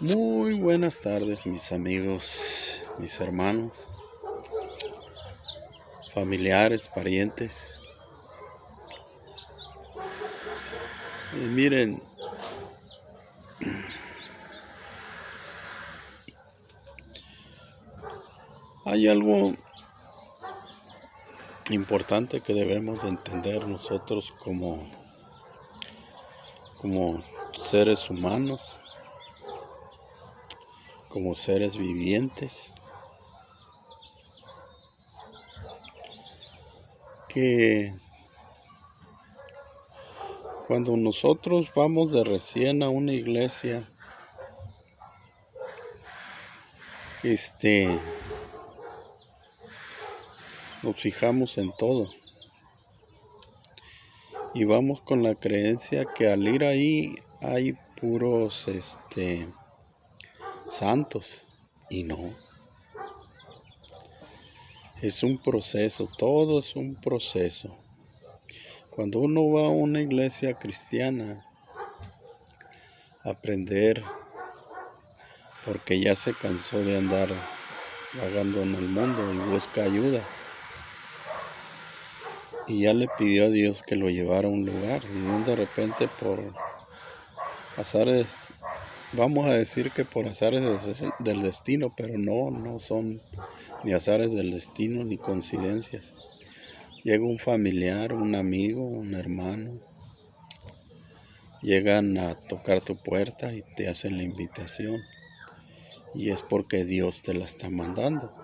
Muy buenas tardes, mis amigos, mis hermanos, familiares, parientes. Miren, hay algo importante que debemos de entender nosotros como seres humanos, como seres vivientes, que cuando nosotros vamos de recién a una iglesia, nos fijamos en todo y vamos con la creencia que al ir ahí hay puros, santos, y no. Es un proceso, todo es un proceso. Cuando uno va a una iglesia cristiana a aprender, porque ya se cansó de andar vagando en el mundo y busca ayuda, y ya le pidió a Dios que lo llevara a un lugar, y de repente por azares, vamos a decir que por azares del destino, pero no son ni azares del destino ni coincidencias. Llega un familiar, un amigo, un hermano, llegan a tocar tu puerta y te hacen la invitación. Y es porque Dios te la está mandando.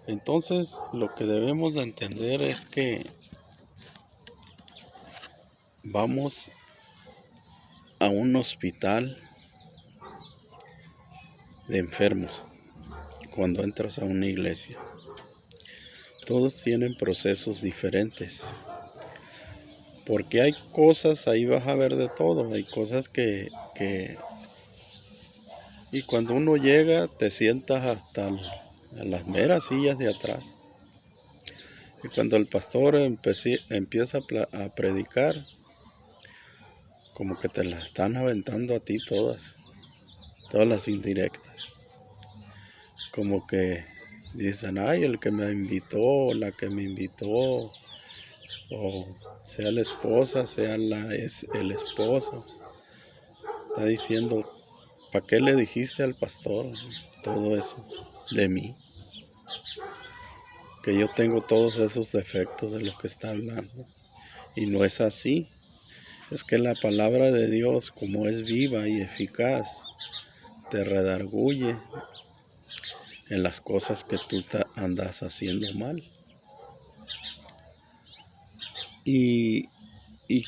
Entonces, lo que debemos de entender es que vamos a un hospital de enfermos cuando entras a una iglesia. Todos tienen procesos diferentes. Porque hay cosas, ahí vas a ver de todo. Hay cosas y cuando uno llega, te sientas hasta a las meras sillas de atrás. Y cuando el pastor empieza a predicar, como que te las están aventando a ti todas las indirectas. Como que dicen, ay, el que me invitó, la que me invitó, o sea la esposa, sea el esposo, está diciendo, ¿para qué le dijiste al pastor todo eso de mí? Que yo tengo todos esos defectos de los que está hablando. Y no es así. Es que la palabra de Dios, como es viva y eficaz, te redarguye en las cosas que tú andas haciendo mal. Y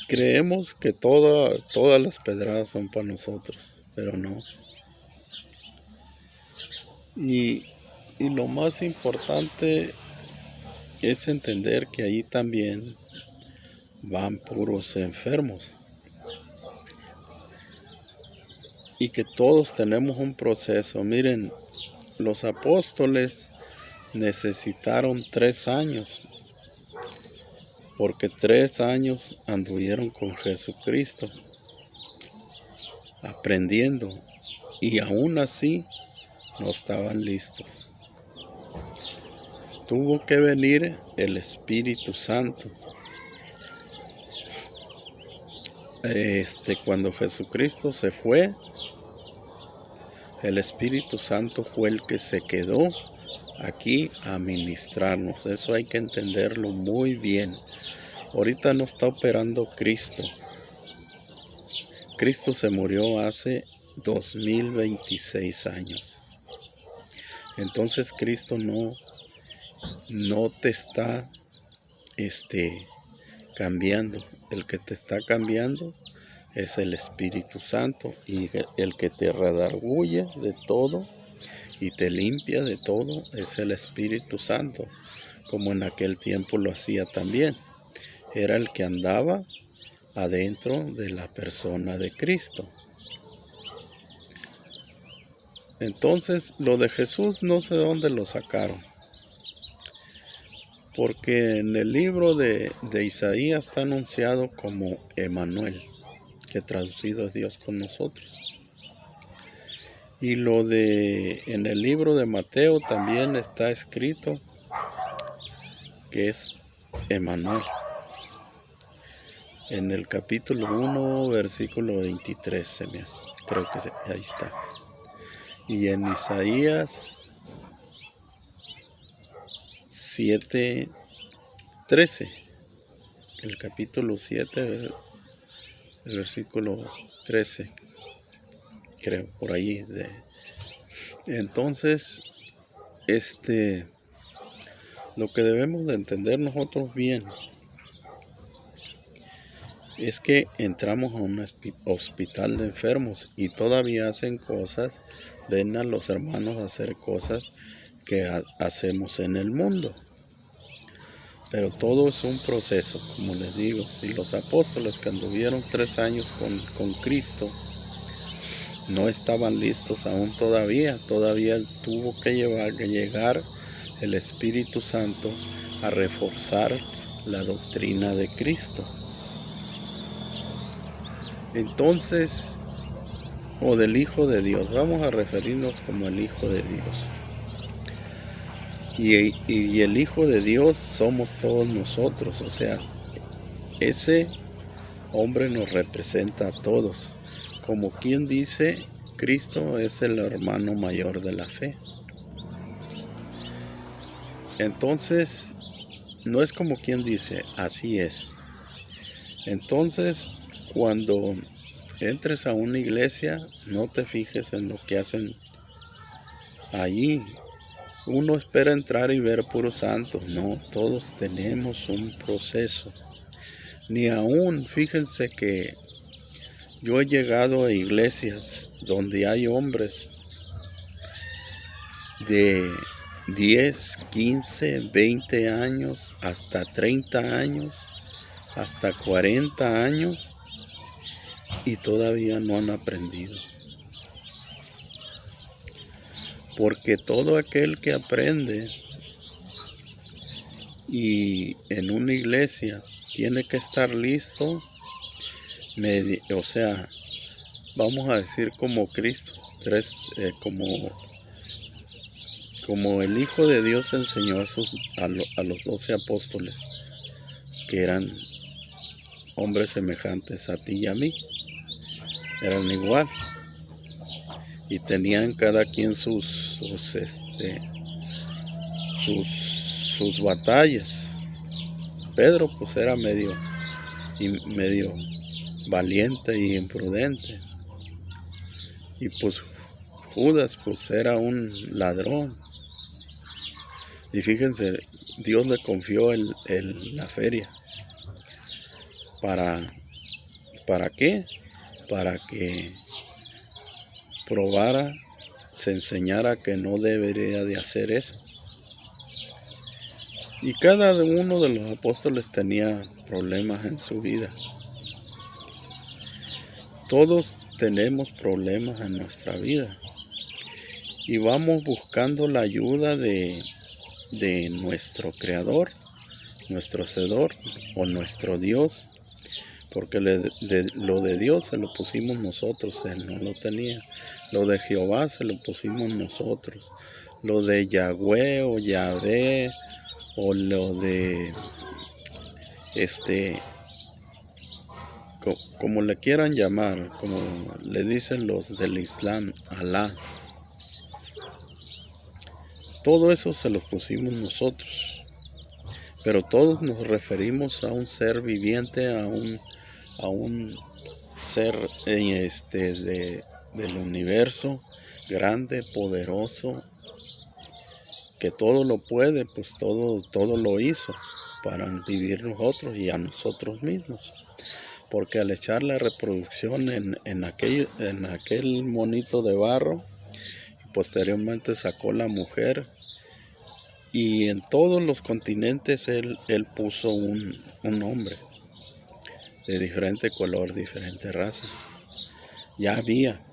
creemos que todas las pedradas son para nosotros, pero no. Y lo más importante es entender que ahí también van puros enfermos. Y que todos tenemos un proceso. Miren, los apóstoles necesitaron 3 años, porque 3 años anduvieron con Jesucristo, aprendiendo, y aún así no estaban listos. Tuvo que venir el Espíritu Santo. Cuando Jesucristo se fue, el Espíritu Santo fue el que se quedó aquí a ministrarnos. Eso hay que entenderlo muy bien. Ahorita no está operando Cristo. Cristo se murió hace 2026 años. Entonces Cristo no te está cambiando. El que te está cambiando es el Espíritu Santo, y el que te redarguye de todo y te limpia de todo es el Espíritu Santo, como en aquel tiempo lo hacía también. Era el que andaba adentro de la persona de Cristo. Entonces, lo de Jesús no sé de dónde lo sacaron, porque en el libro de Isaías está anunciado como Emanuel, que traducido es Dios con nosotros. Y en el libro de Mateo también está escrito que es Emmanuel. En el capítulo 1, versículo 23 se me hace. Creo que ahí está. Y en Isaías 7:13, el capítulo 7, el versículo 13, creo, por ahí. Entonces, lo que debemos de entender nosotros bien es que entramos a un hospital de enfermos y todavía hacen cosas, ven a los hermanos hacer cosas que hacemos en el mundo. Pero todo es un proceso, como les digo. Si los apóstoles que anduvieron 3 años con Cristo no estaban listos aún todavía tuvo que llegar el Espíritu Santo a reforzar la doctrina de Cristo. Entonces, o del Hijo de Dios, vamos a referirnos como el Hijo de Dios. Y el Hijo de Dios somos todos nosotros, o sea, ese hombre nos representa a todos. Como quien dice, Cristo es el hermano mayor de la fe. Entonces, no es como quien dice, así es. Entonces, cuando entres a una iglesia, no te fijes en lo que hacen allí. Uno espera entrar y ver puros santos. No, todos tenemos un proceso. Ni aún, fíjense que yo he llegado a iglesias donde hay hombres de 10, 15, 20 años, hasta 30 años, hasta 40 años, y todavía no han aprendido. Porque todo aquel que aprende y en una iglesia tiene que estar listo, o sea, vamos a decir como Cristo, como el Hijo de Dios enseñó a los 12 apóstoles, que eran hombres semejantes a ti y a mí, eran igual, y tenían cada quien sus batallas. Pedro pues era medio valiente y imprudente, y pues Judas pues era un ladrón. Y fíjense, Dios le confió la feria. ¿Para qué? Para que probara, se enseñara que no debería de hacer eso. Y cada uno de los apóstoles tenía problemas en su vida. Todos tenemos problemas en nuestra vida. Y vamos buscando la ayuda de nuestro Creador, nuestro Hacedor o nuestro Dios. Porque lo de Dios se lo pusimos nosotros, Él no lo tenía. Lo de Jehová se lo pusimos nosotros. Lo de Yahweh o Yahvé, o lo de como le quieran llamar, como le dicen los del Islam, Alá. Todo eso se lo pusimos nosotros. Pero todos nos referimos a un ser viviente, a un ser del universo, grande, poderoso, que todo lo puede, pues todo lo hizo para vivir nosotros y a nosotros mismos. Porque al echar la reproducción en aquel monito de barro, posteriormente sacó la mujer, y en todos los continentes él puso un hombre de diferente color, diferente raza. Ya había.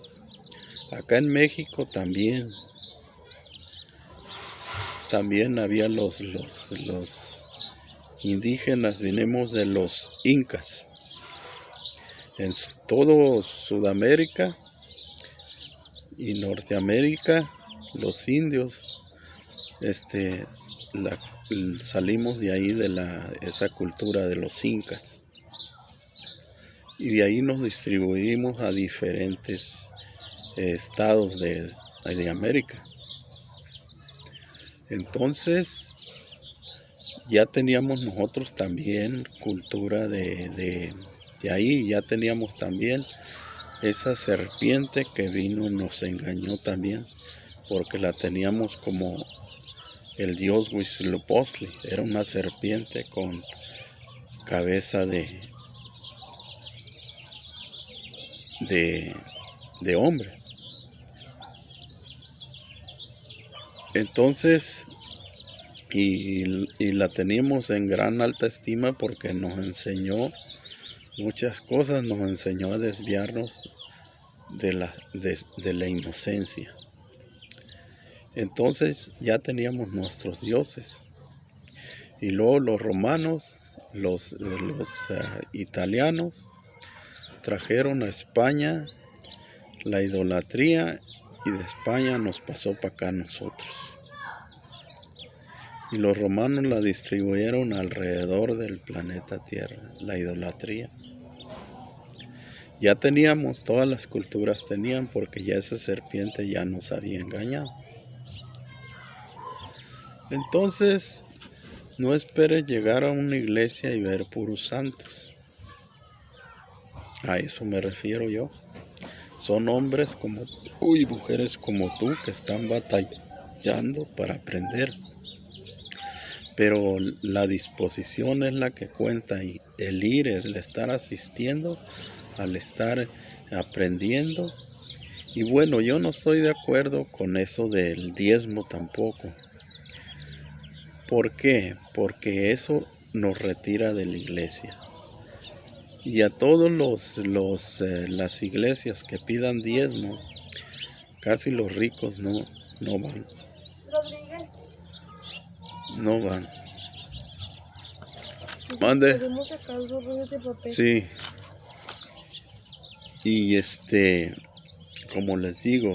Acá en México también había los indígenas, venimos de los incas. En todo Sudamérica Y Norteamérica, los indios, la- salimos de ahí esa cultura de los incas. Y de ahí nos distribuimos a diferentes estados de América. Entonces ya teníamos nosotros también cultura de ahí, ya teníamos también esa serpiente que vino y nos engañó también, porque la teníamos como el dios Huitzilopochtli. Era una serpiente con cabeza de hombre. Entonces, y la teníamos en gran alta estima porque nos enseñó muchas cosas, nos enseñó a desviarnos de la inocencia. Entonces ya teníamos nuestros dioses. Y luego los romanos, los italianos, trajeron a España la idolatría y de España nos pasó para acá a nosotros. Y los romanos la distribuyeron alrededor del planeta Tierra, la idolatría. Ya teníamos, todas las culturas tenían, porque ya esa serpiente ya nos había engañado. Entonces, no esperes llegar a una iglesia y ver puros santos. A eso me refiero yo. Son hombres como tú y mujeres como tú que están batallando para aprender. Pero la disposición es la que cuenta, y el ir, el estar asistiendo, al estar aprendiendo. Y bueno, yo no estoy de acuerdo con eso del diezmo tampoco. ¿Por qué? Porque eso nos retira de la iglesia. Y a todos las iglesias que pidan diezmo, casi los ricos no van. No van. Mande. ¿Podemos sacar los rollos de papel? Sí. Y como les digo,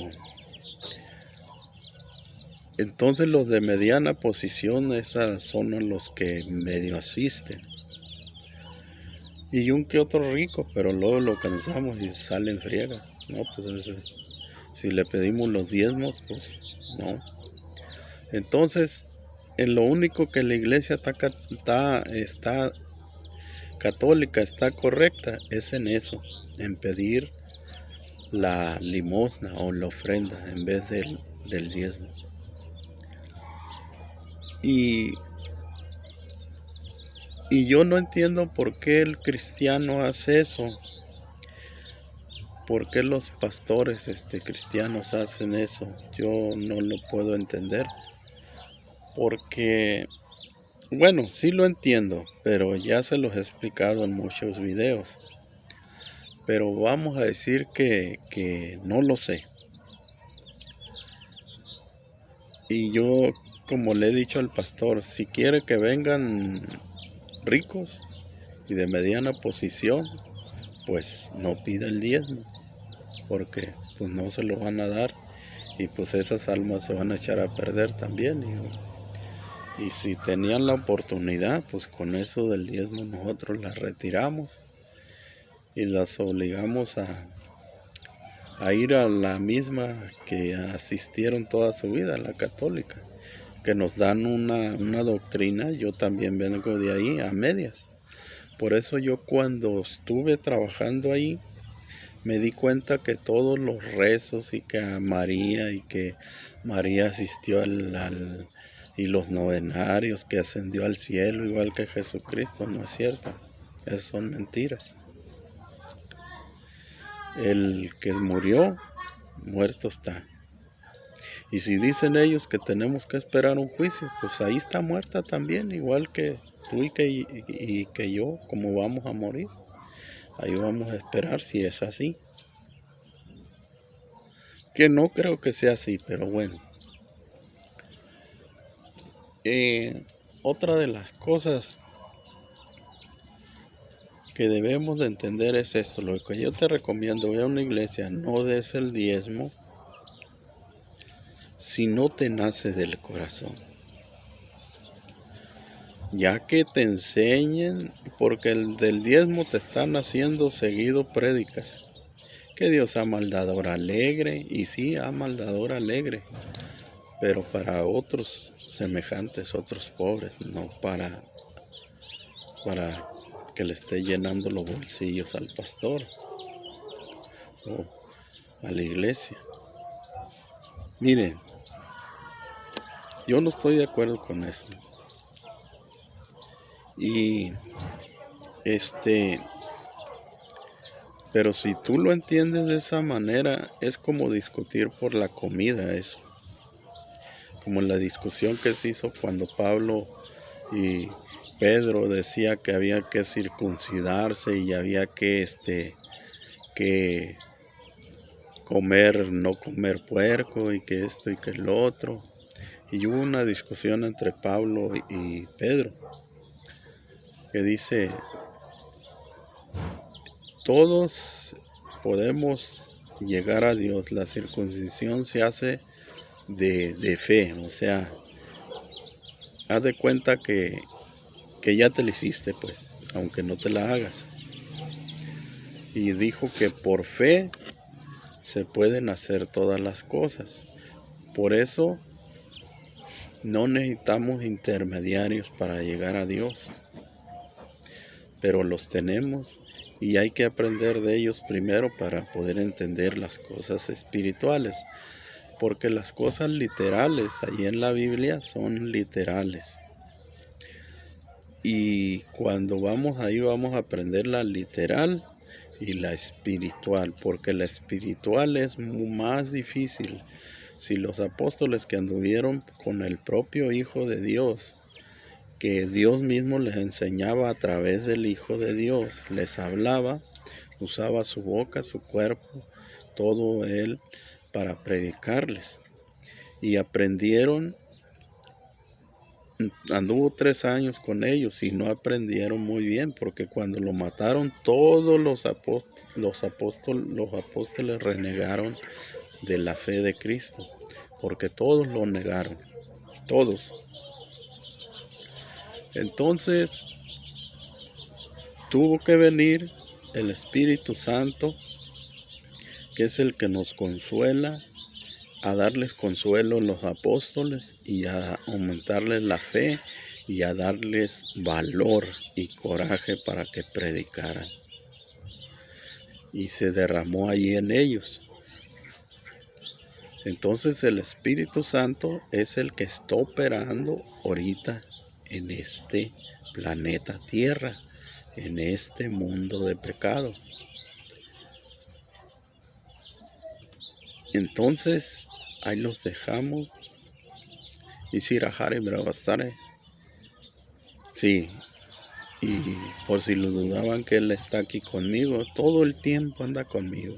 entonces los de mediana posición, esas son los que medio asisten. Y un que otro rico, pero luego lo cansamos y sale en friega. No, pues si le pedimos los diezmos, pues no. Entonces, en lo único que la iglesia está católica, está correcta, es en eso, en pedir la limosna o la ofrenda en vez del diezmo. Y yo no entiendo por qué el cristiano hace eso. ¿Por qué los pastores cristianos hacen eso? Yo no lo puedo entender. Porque, bueno, sí lo entiendo, pero ya se los he explicado en muchos videos. Pero vamos a decir que no lo sé. Y yo, como le he dicho al pastor, si quiere que vengan ricos y de mediana posición, pues no pida el diezmo, porque pues no se lo van a dar y pues esas almas se van a echar a perder también. Y si tenían la oportunidad, pues con eso del diezmo nosotros las retiramos y las obligamos a ir a la misma que asistieron toda su vida, a la católica, que nos dan una doctrina. Yo también vengo de ahí a medias. Por eso yo cuando estuve trabajando ahí, me di cuenta que todos los rezos y que a María y que María asistió y los novenarios, que ascendió al cielo igual que Jesucristo, no es cierto. Esas son mentiras. El que murió, muerto está. Y si dicen ellos que tenemos que esperar un juicio, pues ahí está muerta también, igual que tú y que yo, como vamos a morir. Ahí vamos a esperar si es así. Que no creo que sea así, pero bueno. Otra de las cosas que debemos de entender es esto. Lo que yo te recomiendo, ve a una iglesia, no des el diezmo, si no te nace del corazón. Ya que te enseñen, porque el del diezmo te están haciendo seguido prédicas, que Dios ama al dador alegre, y sí, ama al dador alegre, pero para otros semejantes, otros pobres, no para que le esté llenando los bolsillos al pastor o a la iglesia. Miren, yo no estoy de acuerdo con eso. Y pero si tú lo entiendes de esa manera, es como discutir por la comida, eso. Como la discusión que se hizo cuando Pablo y Pedro decía que había que circuncidarse y había que no comer puerco y que esto y que el otro. Y hubo una discusión entre Pablo y Pedro que dice, todos podemos llegar a Dios. La circuncisión se hace de fe, o sea, haz de cuenta que ya te la hiciste, pues, aunque no te la hagas. Y dijo que por fe se pueden hacer todas las cosas. Por eso no necesitamos intermediarios para llegar a Dios, pero los tenemos y hay que aprender de ellos primero para poder entender las cosas espirituales, porque las cosas literales ahí en la Biblia son literales. Y cuando vamos ahí vamos a aprender la literal y la espiritual, porque la espiritual es más difícil. Si los apóstoles que anduvieron con el propio Hijo de Dios, que Dios mismo les enseñaba a través del Hijo de Dios, les hablaba, usaba su boca, su cuerpo, todo él para predicarles. Y aprendieron, anduvo 3 años con ellos y no aprendieron muy bien, porque cuando lo mataron todos los apóstoles renegaron de la fe de Cristo, porque todos lo negaron, todos. Entonces tuvo que venir el Espíritu Santo, que es el que nos consuela, a darles consuelo a los apóstoles y a aumentarles la fe y a darles valor y coraje para que predicaran. Y se derramó allí en ellos. Entonces el Espíritu Santo es el que está operando ahorita en este planeta Tierra, en este mundo de pecado. Entonces, ahí los dejamos. Y Sirajare Bravastare. Sí, y por si los dudaban que Él está aquí conmigo, todo el tiempo anda conmigo.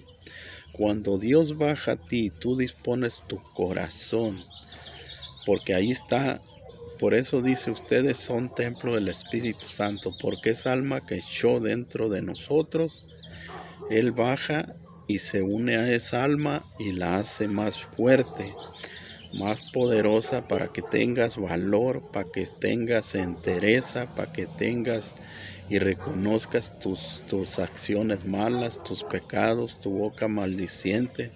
Cuando Dios baja a ti, tú dispones tu corazón, porque ahí está. Por eso dice, ustedes son templo del Espíritu Santo, porque esa alma que echó dentro de nosotros, Él baja y se une a esa alma y la hace más fuerte, más poderosa, para que tengas valor, para que tengas entereza, para que tengas y reconozcas tus acciones malas, tus pecados, tu boca maldiciente,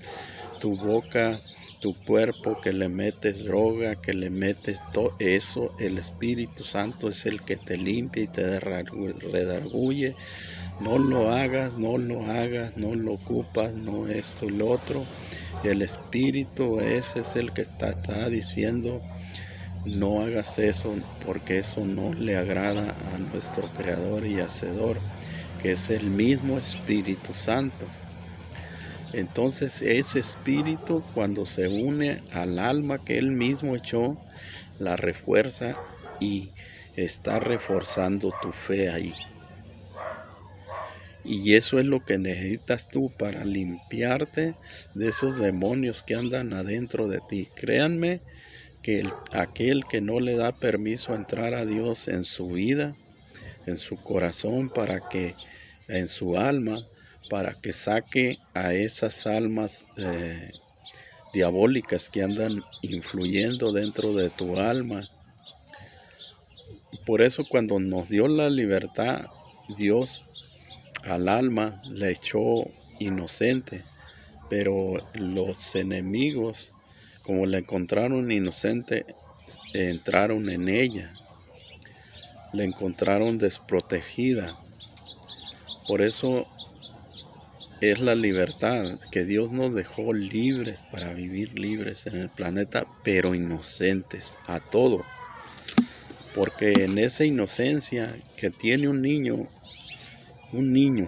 tu boca, tu cuerpo que le metes droga, que le metes todo eso. El Espíritu Santo es el que te limpia y te redarguye. No lo hagas, no lo hagas, no lo ocupas, no esto y lo otro. El Espíritu ese es el que está diciendo, no hagas eso, porque eso no le agrada a nuestro Creador y Hacedor, que es el mismo Espíritu Santo. Entonces ese Espíritu, cuando se une al alma que Él mismo echó, la refuerza y está reforzando tu fe ahí. Y eso es lo que necesitas tú para limpiarte de esos demonios que andan adentro de ti. Créanme que aquel que no le da permiso a entrar a Dios en su vida, en su corazón, en su alma, para que saque a esas almas diabólicas que andan influyendo dentro de tu alma. Por eso cuando nos dio la libertad, Dios al alma le echó inocente, pero los enemigos, como la encontraron inocente, entraron en ella, la encontraron desprotegida. Por eso es la libertad, que Dios nos dejó libres para vivir libres en el planeta, pero inocentes a todo. Porque en esa inocencia que tiene un niño,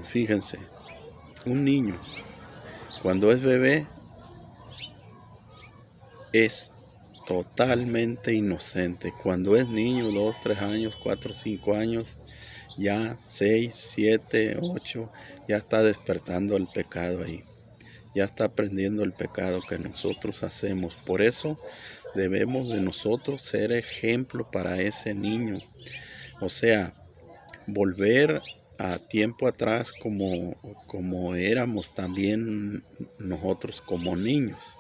fíjense, un niño, cuando es bebé, es totalmente inocente. Cuando es niño, 2, 3 años, 4, 5 años, ya 6, 7, 8, ya está despertando el pecado ahí. Ya está aprendiendo el pecado que nosotros hacemos. Por eso debemos de nosotros ser ejemplo para ese niño. O sea, volver a tiempo atrás como éramos también nosotros como niños.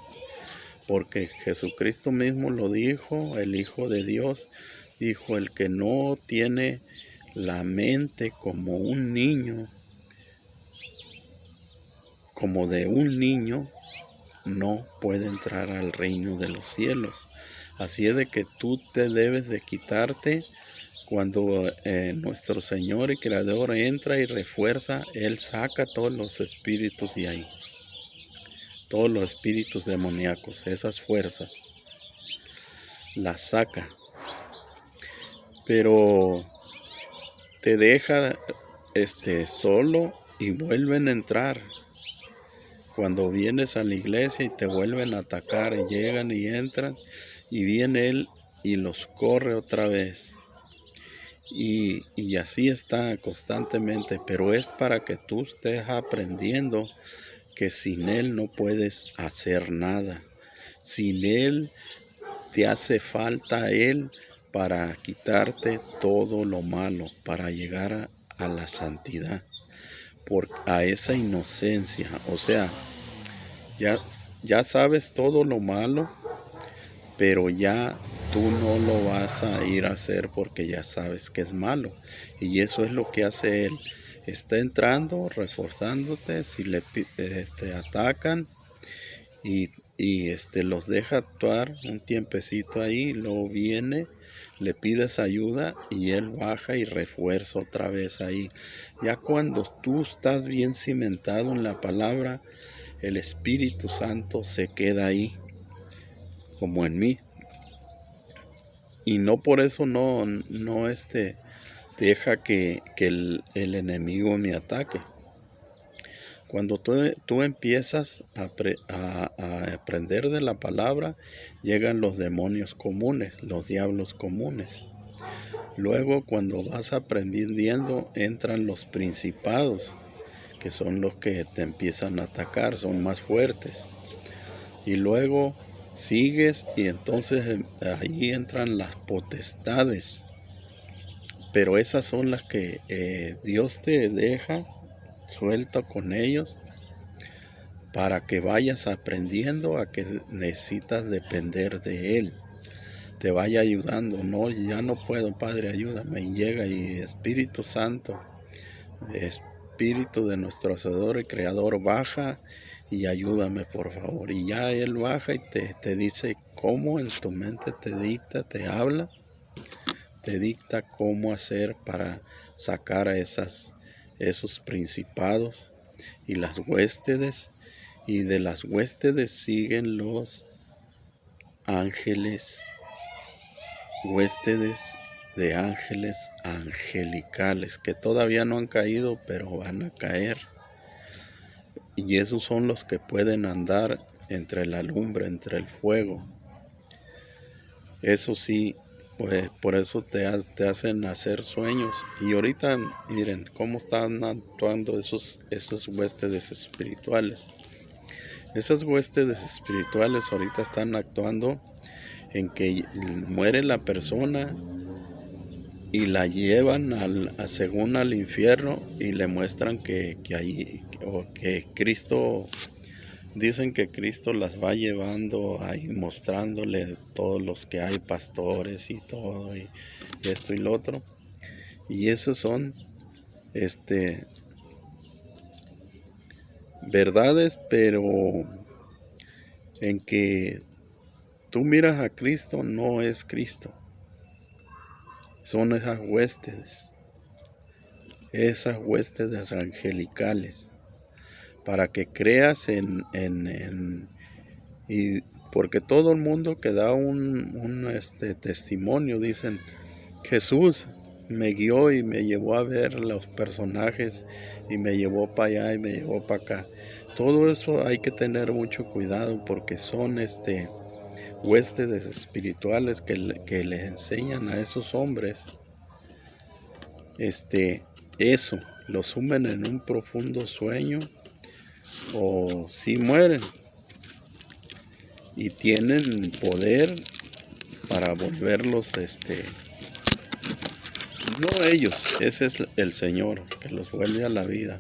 Porque Jesucristo mismo lo dijo, el Hijo de Dios dijo: el que no tiene la mente como un niño, como de un niño, no puede entrar al reino de los cielos. Así es de que tú te debes de quitarte cuando nuestro Señor y Creador entra y refuerza. Él saca todos los espíritus de ahí, todos los espíritus demoníacos, esas fuerzas, las saca. Pero te deja solo y vuelven a entrar. Cuando vienes a la iglesia y te vuelven a atacar, y llegan y entran, y viene Él y los corre otra vez. Y así está constantemente, pero es para que tú estés aprendiendo que sin Él no puedes hacer nada. Sin Él te hace falta Él para quitarte todo lo malo, para llegar a la santidad, a esa inocencia. O sea, ya sabes todo lo malo, pero ya tú no lo vas a ir a hacer porque ya sabes que es malo. Y eso es lo que hace Él. Está entrando, reforzándote. Si te atacan y los deja actuar un tiempecito ahí, luego viene, le pides ayuda y Él baja y refuerza otra vez ahí. Ya cuando tú estás bien cimentado en la palabra, el Espíritu Santo se queda ahí, como en mí. Y no por eso no deja que el enemigo me ataque. Cuando tú empiezas a aprender de la palabra, llegan los demonios comunes, los diablos comunes. Luego, cuando vas aprendiendo, entran los principados, que son los que te empiezan a atacar, son más fuertes. Y luego sigues y entonces ahí entran las potestades. Pero esas son las que Dios te deja suelto con ellos para que vayas aprendiendo a que necesitas depender de Él. Te vaya ayudando. No, ya no puedo, Padre, ayúdame. Y llega y Espíritu Santo, Espíritu de nuestro Hacedor y Creador, baja y ayúdame, por favor. Y ya Él baja y te dice cómo en tu mente te dicta, te habla, te dicta cómo hacer para sacar a esos principados y las huéspedes. Y de las huéspedes siguen los ángeles, huéspedes de ángeles angelicales, que todavía no han caído, pero van a caer. Y esos son los que pueden andar entre la lumbre, entre el fuego. Eso sí, pues por eso te hacen hacer sueños. Y ahorita miren cómo están actuando esos huéspedes espirituales. Esas huéspedes espirituales ahorita están actuando en que muere la persona y la llevan según al infierno y le muestran que Cristo dicen que Cristo las va llevando ahí, mostrándole todos los que hay pastores y todo, y esto y lo otro. Y esos son verdades, pero en que tú miras a Cristo, no es Cristo. Son esas huestes angelicales, para que creas y porque todo el mundo que da un testimonio dicen, Jesús me guió y me llevó a ver los personajes y me llevó para allá y me llevó para acá. Todo eso hay que tener mucho cuidado porque son huestes espirituales que les enseñan a esos hombres eso, los sumen en un profundo sueño o si mueren y tienen poder para volverlos no ellos, ese es el Señor que los vuelve a la vida,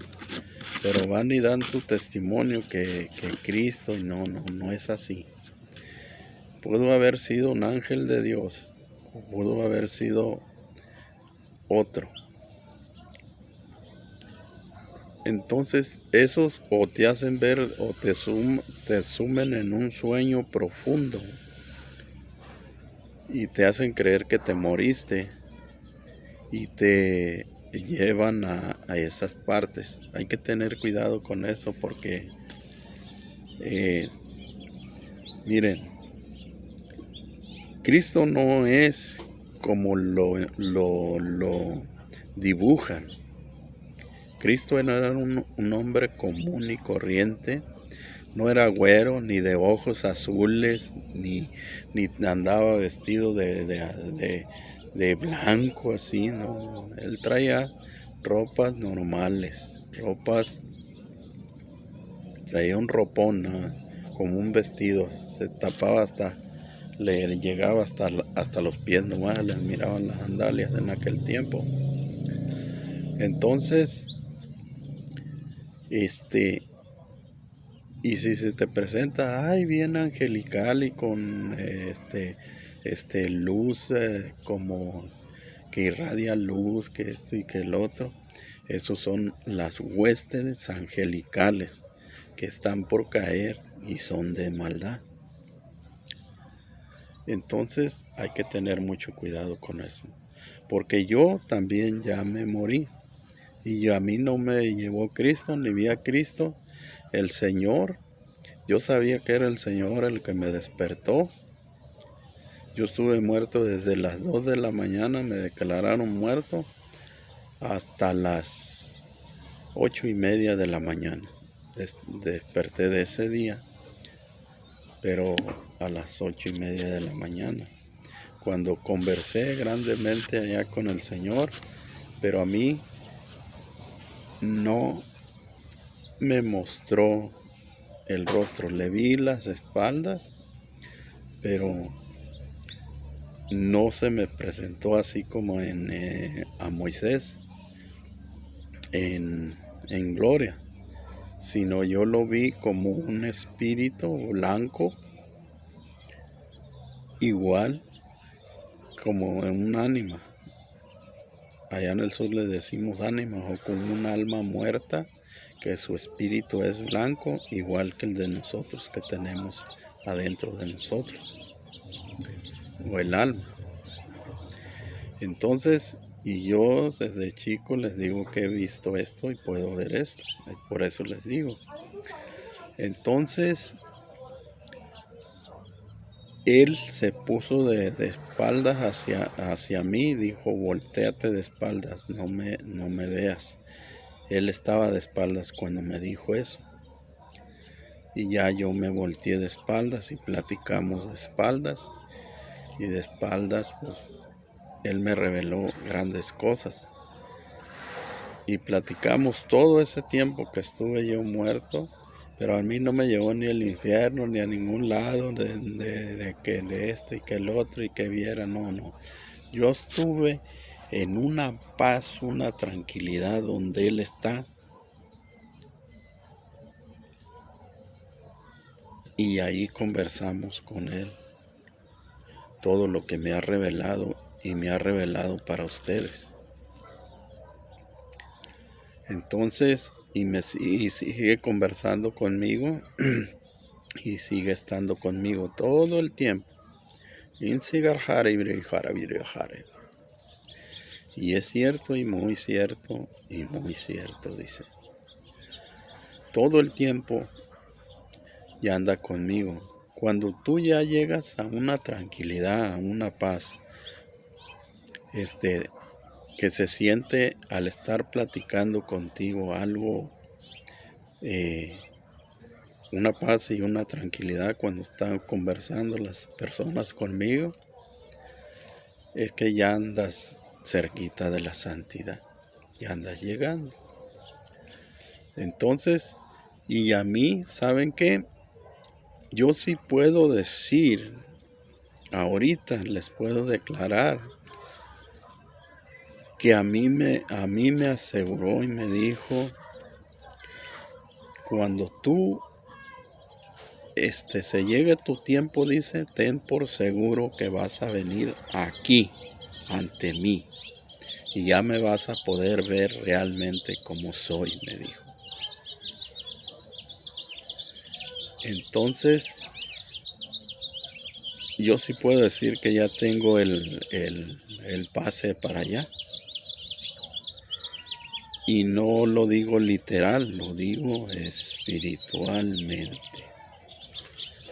pero van y dan su testimonio que Cristo, y no es así. Pudo haber sido un ángel de Dios o pudo haber sido otro. Entonces esos o te hacen ver o te sumen en un sueño profundo y te hacen creer que te moriste y te llevan a esas partes. Hay que tener cuidado con eso porque miren, Cristo no es como lo dibujan. Cristo no era un hombre común y corriente, no era güero, ni de ojos azules, ni andaba vestido de blanco así, no. Él traía ropas normales, traía un ropón, ¿no? Como un vestido, se tapaba le llegaba hasta los pies nomás, les miraban las sandalias en aquel tiempo. Entonces, y si se te presenta, ay, bien angelical y con luz, como que irradia luz, que esto y que el otro, esos son las huestes angelicales que están por caer y son de maldad. Entonces hay que tener mucho cuidado con eso, porque yo también ya me morí. Y a mí no me llevó Cristo, ni vi a Cristo, el Señor. Yo sabía que era el Señor el que me despertó. Yo estuve muerto desde las 2 de la mañana, me declararon muerto, hasta las 8:30 de la mañana. Desperté de ese día, pero a las 8:30 de la mañana, cuando conversé grandemente allá con el Señor, pero a mí no me mostró el rostro, le vi las espaldas, pero no se me presentó así como a Moisés en gloria, sino yo lo vi como un espíritu blanco, igual como un ánima. Allá en el sur le decimos ánima, o como un alma muerta, que su espíritu es blanco, igual que el de nosotros que tenemos adentro de nosotros, o el alma. Entonces, y yo desde chico les digo que he visto esto y puedo ver esto, por eso les digo. Entonces, él se puso de espaldas hacia mí y dijo, voltéate de espaldas, no me veas. Él estaba de espaldas cuando me dijo eso. Y ya yo me volteé de espaldas y platicamos de espaldas. Y de espaldas, pues, él me reveló grandes cosas. Y platicamos todo ese tiempo que estuve yo muerto. Pero a mí no me llevó ni al infierno, ni a ningún lado de que de este y que el otro y que viera, no. Yo estuve en una paz, una tranquilidad donde Él está. y ahí conversamos con Él todo lo que me ha revelado y me ha revelado para ustedes. Entonces, y sigue conversando conmigo y sigue estando conmigo todo el tiempo. Y es cierto y muy cierto y muy cierto, dice. Todo el tiempo ya anda conmigo. Cuando tú ya llegas a una tranquilidad, a una paz, que se siente al estar platicando contigo algo, una paz y una tranquilidad cuando están conversando las personas conmigo, es que ya andas cerquita de la santidad, ya andas llegando. Entonces, y a mí, ¿saben qué? Yo sí puedo decir, ahorita les puedo declarar, que a mí me aseguró y me dijo, cuando tú se llegue tu tiempo, dice, ten por seguro que vas a venir aquí ante mí y ya me vas a poder ver realmente como soy, me dijo. Entonces, yo sí puedo decir que ya tengo el pase para allá. Y no lo digo literal, lo digo espiritualmente.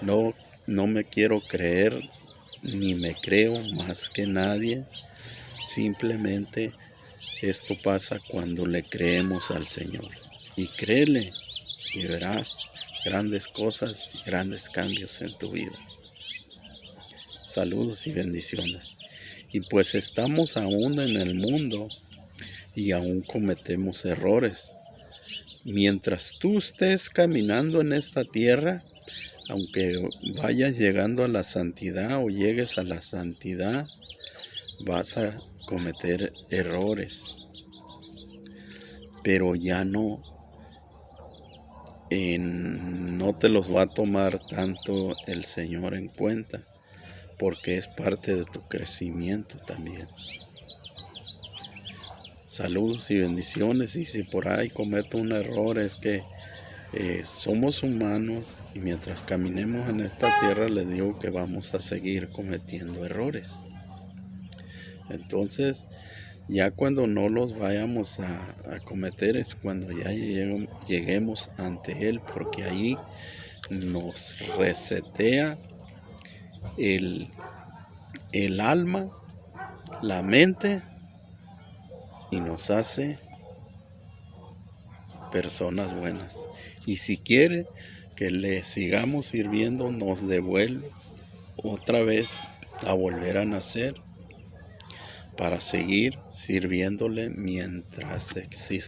No me quiero creer, ni me creo más que nadie. Simplemente esto pasa cuando le creemos al Señor. Y créele y verás grandes cosas y grandes cambios en tu vida. Saludos y bendiciones. Y pues estamos aún en el mundo y aún cometemos errores. Mientras tú estés caminando en esta tierra, aunque vayas llegando a la santidad o llegues a la santidad, vas a cometer errores. Pero ya no te los va a tomar tanto el Señor en cuenta, porque es parte de tu crecimiento también. Saludos y bendiciones, y si por ahí cometo un error es que somos humanos y mientras caminemos en esta tierra les digo que vamos a seguir cometiendo errores. Entonces ya cuando no los vayamos a cometer es cuando ya lleguemos ante Él, porque ahí nos resetea el alma, la mente, y nos hace personas buenas. Y si quiere que le sigamos sirviendo, nos devuelve otra vez a volver a nacer para seguir sirviéndole mientras exista.